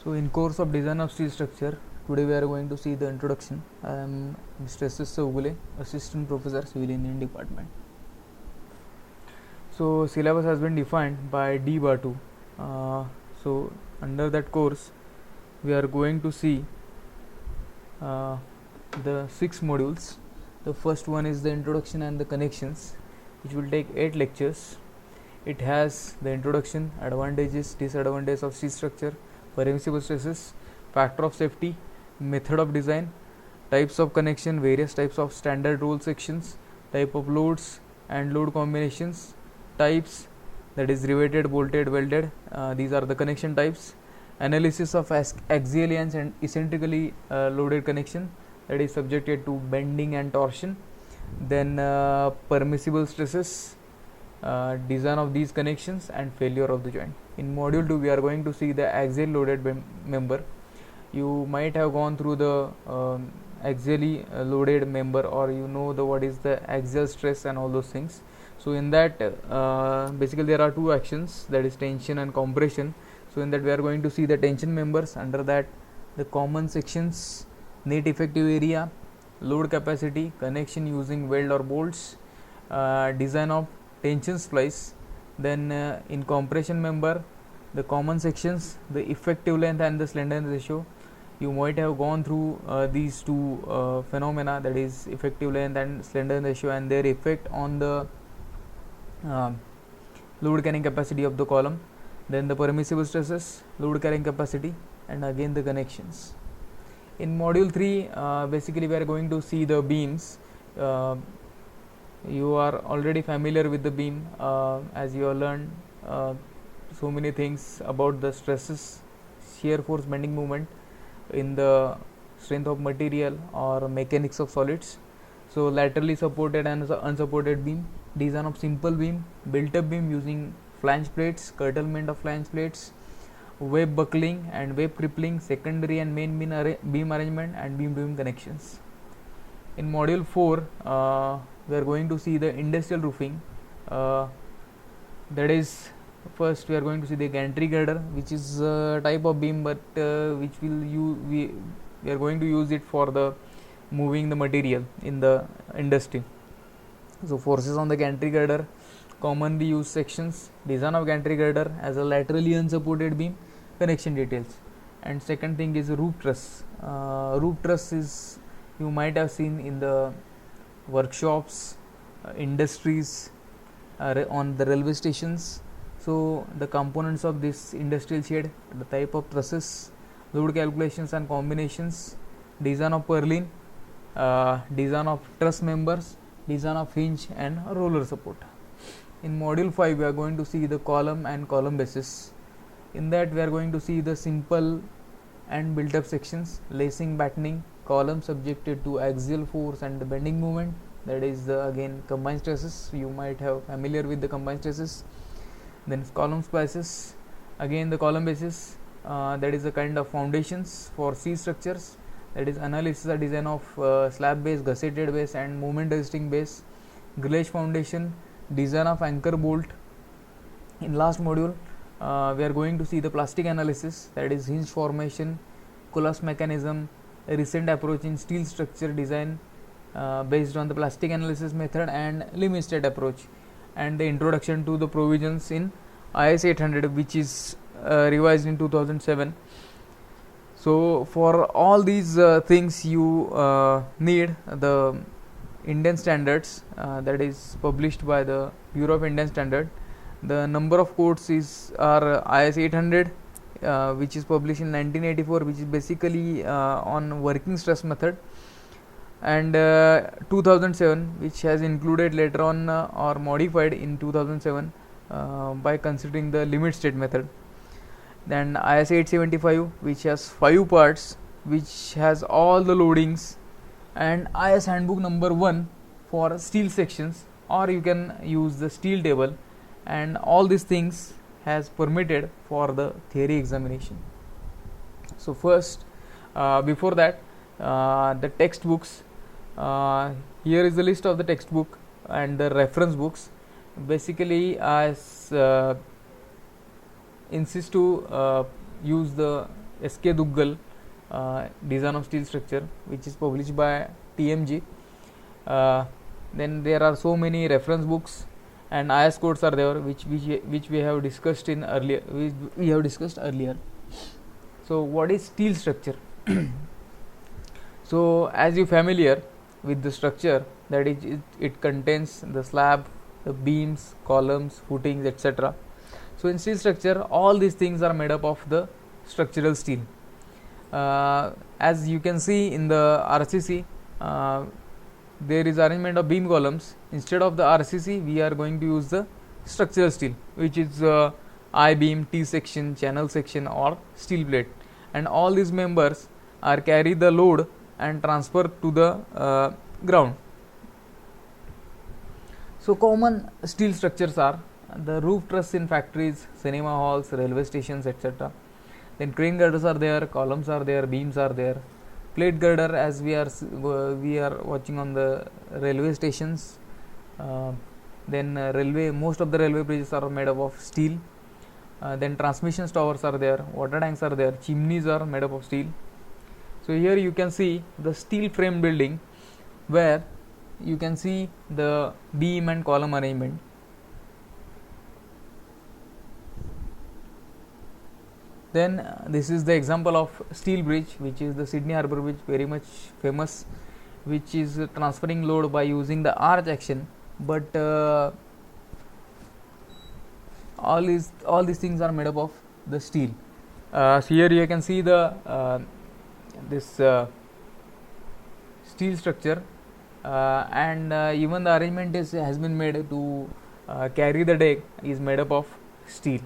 So in course of design of steel structure, today we are going to see the introduction. I am Mr. S.S. Ugule, Assistant Professor Civil Engineering Department. So syllabus has been defined by D. Batu. So under that course, we are going to see the 6 modules. The first one is the introduction and the connections, which will take 8 lectures. It has the introduction, advantages, disadvantages of steel structure, permissible stresses, factor of safety, method of design, types of connection, various types of standard roll sections, type of loads and load combinations, types, that is riveted, bolted, welded, these are the connection types, analysis of axially and eccentrically loaded connection, that is subjected to bending and torsion, then permissible stresses, design of these connections and failure of the joint. In module 2 we are going to see the axial loaded member. You might have gone through the axially loaded member, or you know the what is the axial stress and all those things. So in that basically there are two actions, that is tension and compression. So in that we are going to see the tension members, under that the common sections, net effective area, load capacity, connection using weld or bolts, design of tension splice. Then in compression member, the common sections, the effective length and the slenderness ratio. You might have gone through these two phenomena, that is effective length and slenderness ratio, and their effect on the load carrying capacity of the column. Then the permissible stresses, load carrying capacity, and again the connections. In module 3 basically we are going to see the beams. You are already familiar with the beam, as you have learned so many things about the stresses, shear force, bending moment in the strength of material or mechanics of solids. So laterally supported and unsupported beam, design of simple beam, built up beam using flange plates, curtailment of flange plates, web buckling and web crippling, secondary and main beam arrangement, and beam to beam connections. In module 4 we are going to see the industrial roofing, that is first we are going to see the gantry girder, which is a type of beam, but which we are going to use it for the moving the material in the industry. So forces on the gantry girder, commonly used sections, design of gantry girder as a laterally unsupported beam, connection details. And second thing is roof truss. Roof truss is, you might have seen in the workshops, industries, on the railway stations. So the components of this industrial shed, the type of trusses, load calculations and combinations, design of purlin, design of truss members, design of hinge and roller support. In module 5 we are going to see the column and column bases. In that we are going to see the simple and built up sections, lacing, battening, column subjected to axial force and the bending moment, that is again combined stresses. You might have familiar with the combined stresses. Then column splices, again the column bases, that is a kind of foundations for steel structures, that is analysis or design of slab base, gusseted base and moment resisting base, grillage foundation, design of anchor bolt. In last module we are going to see the plastic analysis, that is hinge formation, collapse mechanism, a recent approach in steel structure design based on the plastic analysis method and limit state approach, and the introduction to the provisions in IS 800, which is revised in 2007. So for all these things you need the Indian standards, that is published by the Bureau of Indian Standard. The number of codes are IS 800, which is published in 1984, which is basically on working stress method, and 2007, which has included later on or modified in 2007 by considering the limit state method. Then IS 875, which has 5 parts, which has all the loadings, and IS handbook number 1 for steel sections, or you can use the steel table, and all these things has permitted for the theory examination. So first before that the textbooks, here is the list of the textbook and the reference books. Basically I insist to use the S.K. Duggal, Design of Steel Structure, which is published by TMG. Then there are so many reference books and IS codes are there, which we have discussed in earlier. We have discussed earlier. So, what is steel structure? So, as you familiar with the structure, that it contains the slab, the beams, columns, footings, etc. So, in steel structure, all these things are made up of the structural steel. As you can see in the RCC, there is arrangement of beam columns. Instead of the RCC, we are going to use the structural steel, which is I beam, T section, channel section, or steel plate, and all these members are carry the load and transfer to the ground. So, common steel structures are the roof truss in factories, cinema halls, railway stations, etc. Then crane girders are there, columns are there, beams are there. Plate girder, as we are watching on the railway stations. Then most of the railway bridges are made up of steel. Then transmission towers are there, water tanks are there, chimneys are made up of steel. So here you can see the steel frame building, where you can see the beam and column arrangement. Then this is the example of steel bridge, which is the Sydney Harbour Bridge, very much famous, which is transferring load by using the arch action. But all these things are made up of the steel. So here you can see the this steel structure, and even the arrangement has been made to carry the deck is made up of steel.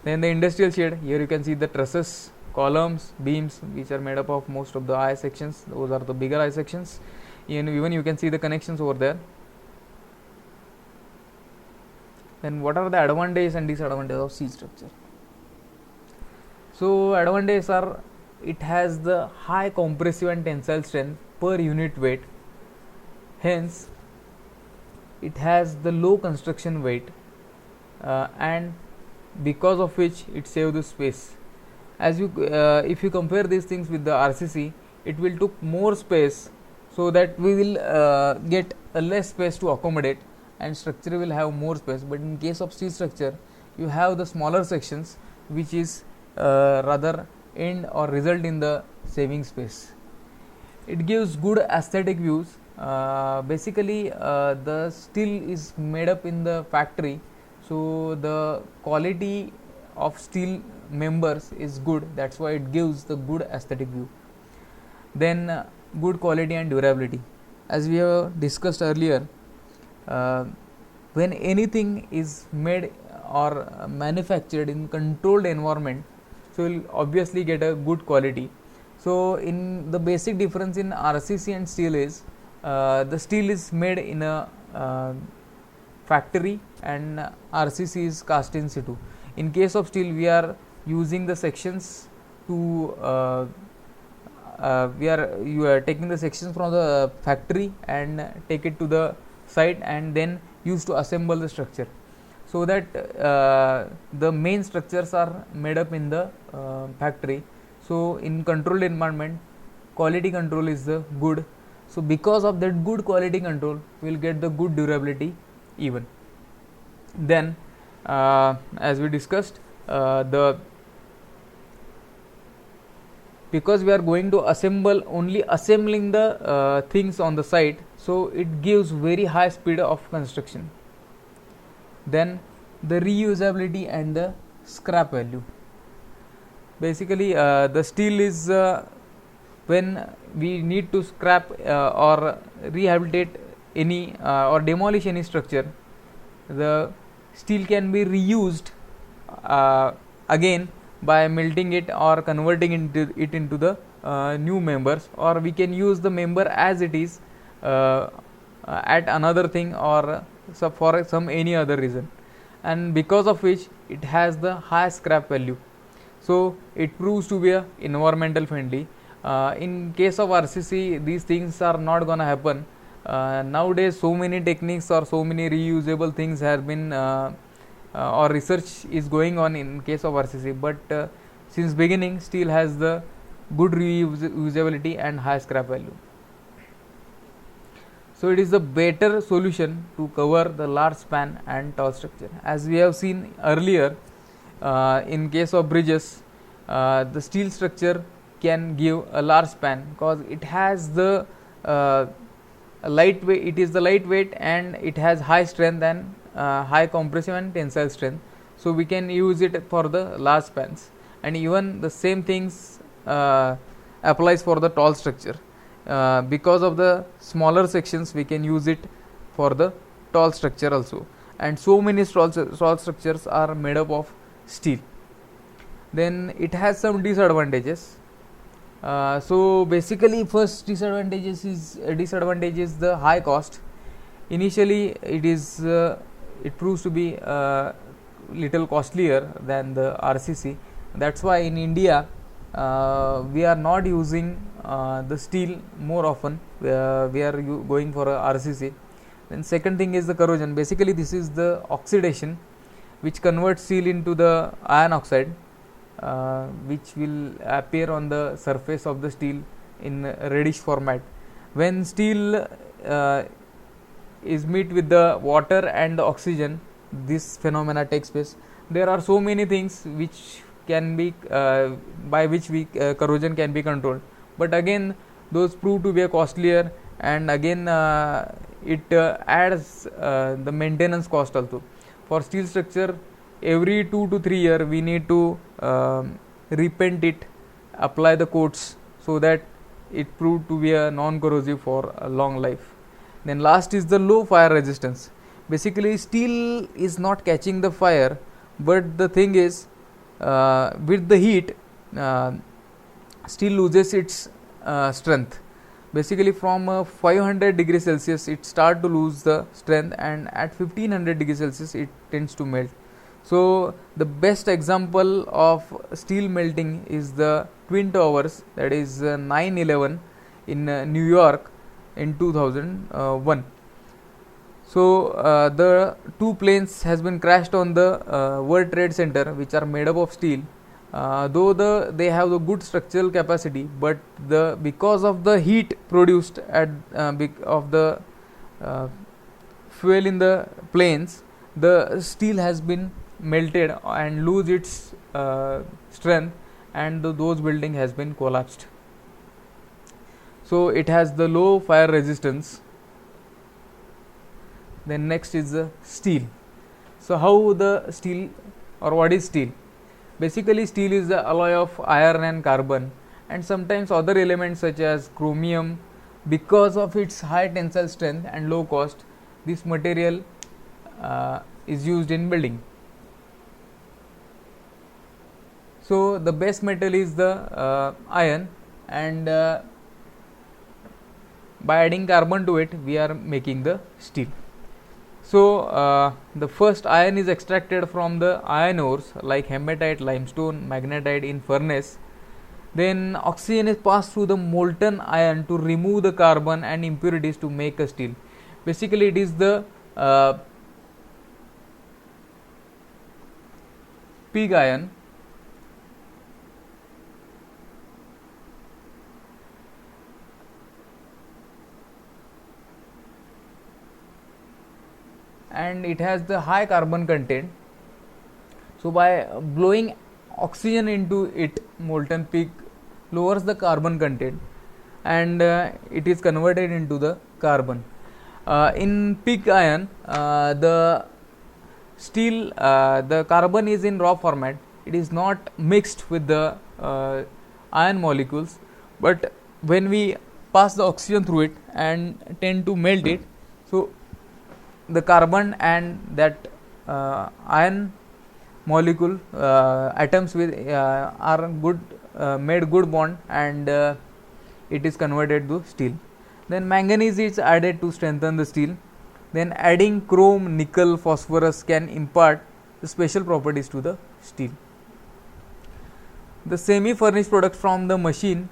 Then the industrial shed, here you can see the trusses, columns, beams, which are made up of most of the I sections. Those are the bigger I sections. Even you can see the connections over there. Then what are the advantages and disadvantages of steel structure? So advantages are, it has the high compressive and tensile strength per unit weight. Hence, it has the low construction weight, and because of which it saves the space. As you if you compare these things with the RCC, it will took more space, so that we will get a less space to accommodate, and structure will have more space. But in case of steel structure, you have the smaller sections, which is rather end or result in the saving space. It gives good aesthetic views. Basically, the steel is made up in the factory, so the quality of steel members is good. That's why it gives the good aesthetic view. Then good quality and durability. As we have discussed earlier, when anything is made or manufactured in controlled environment, so you will obviously get a good quality. So in the basic difference in RCC and steel is, the steel is made in a factory and RCC is cast in situ. In case of steel, we are using the sections to you are taking the sections from the factory and take it to the site, and then use to assemble the structure, so that the main structures are made up in the factory. So in controlled environment, quality control is the good. So because of that good quality control, we will get the good durability even. Then as we discussed, because we are going to assembling the things on the site, so it gives very high speed of construction. Then the reusability and the scrap value. Basically, the steel is when we need to scrap or rehabilitate any or demolish any structure, the steel can be reused again by melting it or converting it into the new members, or we can use the member as it is at another thing or for some any other reason, and because of which it has the high scrap value. So it proves to be a environmental friendly. In case of RCC, these things are not gonna happen. Nowadays, so many techniques or so many reusable things have been or research is going on in case of RCC, but Since beginning, steel has the good reusability and high scrap value. So it is the better solution to cover the large span and tall structure. As we have seen earlier, in case of bridges, the steel structure can give a large span because it has the lightweight. It is the lightweight and it has high strength and high compressive and tensile strength. So we can use it for the large spans, and even the same things applies for the tall structure. Because of the smaller sections, we can use it for the tall structure also, and so many tall structures are made up of steel. Then it has some disadvantages. So basically, first disadvantage is the high cost. Initially, it proves to be little costlier than the RCC. That's why in India we are not using the steel more often. We are going for a RCC. Then second thing is the corrosion. Basically, this is the oxidation which converts steel into the iron oxide, which will appear on the surface of the steel in a reddish format. When steel is meet with the water and the oxygen, this phenomena takes place. There are so many things which can be by which corrosion can be controlled, but again those prove to be a costlier, and again it adds the maintenance cost also. For steel structure, every 2 to 3 years we need to repaint it, apply the coats, so that it proved to be a non-corrosive for a long life. Then last is the low fire resistance. Basically, steel is not catching the fire, but the thing is, with the heat, steel loses its strength. Basically, from 500 degrees Celsius it start to lose the strength, and at 1500 degrees Celsius it tends to melt. So the best example of steel melting is the Twin Towers, that is 9/11 in New York in 2001. So the two planes has been crashed on the World Trade Center, which are made up of steel. Though they have the good structural capacity, but because of the heat produced at of the fuel in the planes, the steel has been melted and lose its strength, and those building has been collapsed. So it has the low fire resistance. Then next is the steel. So how the steel, or what is steel? Basically, steel is the alloy of iron and carbon, and sometimes other elements such as chromium. Because of its high tensile strength and low cost, this material is used in building. So the base metal is the iron, and by adding carbon to it, we are making the steel. So the first iron is extracted from the iron ores like hematite, limestone, magnetite in furnace. Then oxygen is passed through the molten iron to remove the carbon and impurities to make a steel. Basically, it is the pig iron. And it has the high carbon content. So by blowing oxygen into it, molten pig lowers the carbon content, and it is converted into the carbon. In pig iron, the steel, the carbon is in raw format. It is not mixed with the iron molecules, but when we pass the oxygen through it and tend to melt it, so the carbon and that iron molecule atoms with are good made good bond, and it is converted to steel. Then manganese is added to strengthen the steel. Then adding chrome, nickel, phosphorus can impart the special properties to the steel. The semi-furnished product from the machine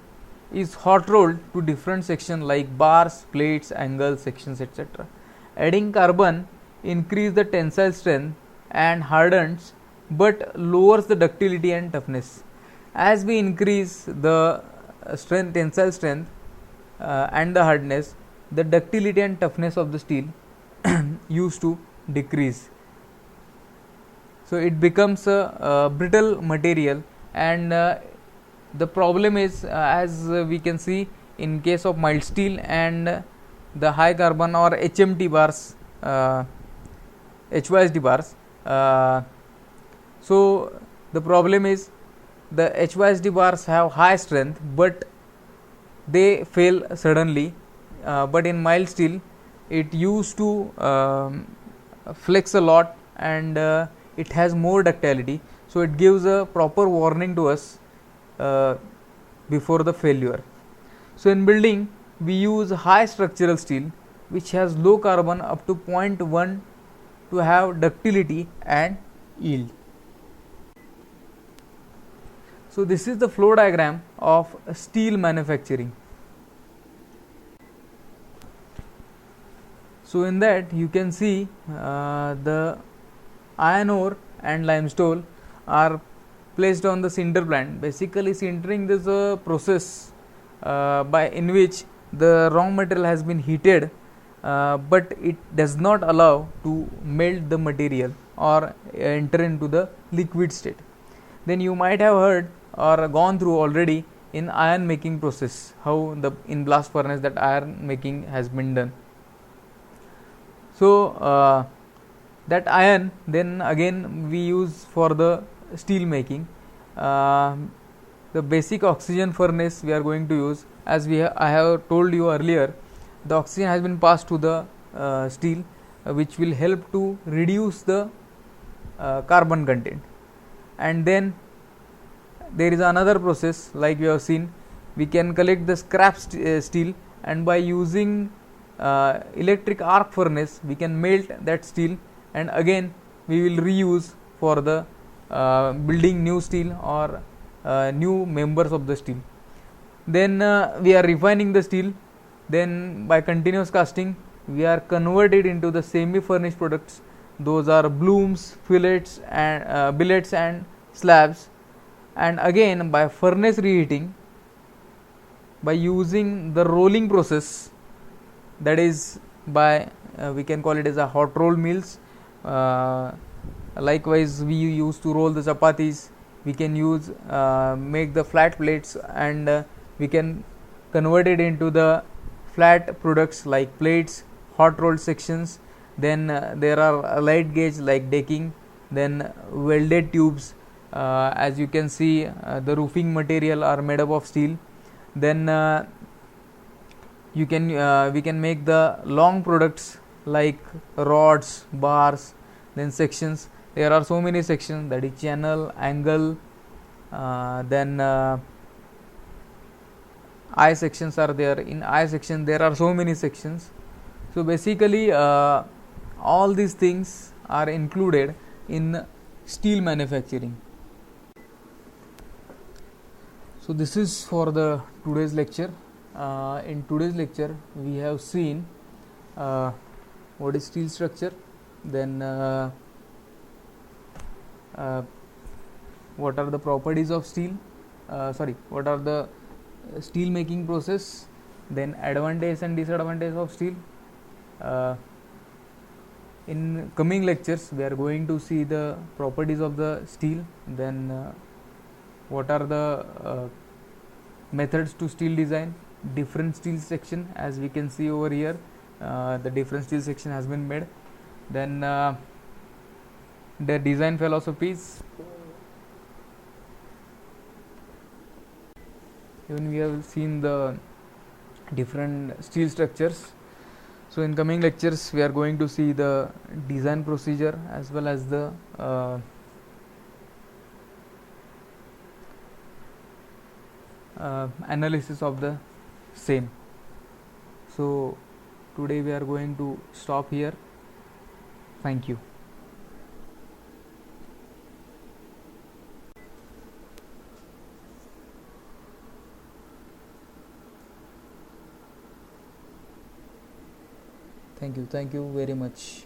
is hot rolled to different sections like bars, plates, angles, sections, etc. Adding carbon increase the tensile strength and hardens, but lowers the ductility and toughness. As we increase the strength, tensile strength, and the hardness, the ductility and toughness of the steel used to decrease. So it becomes a brittle material, and the problem is, as we can see in case of mild steel and the high carbon or HMT bars, HYSD bars. So the problem is the HYSD bars have high strength, but they fail suddenly. But in mild steel, it used to flex a lot, and it has more ductility, so it gives a proper warning to us before the failure. So in building, we use high structural steel which has low carbon up to 0.1 to have ductility and yield. So this is the flow diagram of steel manufacturing. So in that you can see the iron ore and limestone are placed on the sinter plant. Basically, sintering is a process by in which the raw material has been heated, but it does not allow to melt the material or enter into the liquid state. Then you might have heard or gone through already in iron making process, how the in blast furnace that iron making has been done. So that iron then again we use for the steel making. The basic oxygen furnace we are going to use, as I have told you earlier, the oxygen has been passed to the steel, which will help to reduce the carbon content. And then there is another process, like we have seen, we can collect the scrap steel, and by using electric arc furnace we can melt that steel, and again we will reuse for the building new steel or new members of the steel. Then we are refining the steel. Then by continuous casting we are converted into the semi furnished products. Those are blooms, fillets, and billets and slabs. And again by furnace reheating, by using the rolling process, that is by we can call it as a hot roll mills. Likewise, we used to roll the chapatis. We can use make the flat plates, and we can convert it into the flat products like plates, hot rolled sections. Then there are light gauge like decking, then welded tubes. As you can see, the roofing material are made up of steel. Then we can make the long products like rods, bars, then sections. There are so many sections, that is channel, angle, then I sections are there. In I section there are so many sections. So basically all these things are included in steel manufacturing. So this is for the today's lecture. In today's lecture we have seen what is steel structure, then what are the properties of steel, what are the steel making process, then advantage and disadvantage of steel. In coming lectures we are going to see the properties of the steel, then what are the methods to steel design, different steel section, as we can see over here, the different steel section has been made. Then the design philosophies, even we have seen the different steel structures. So in coming lectures we are going to see the design procedure as well as the analysis of the same. So today we are going to stop here. Thank you. Thank you very much.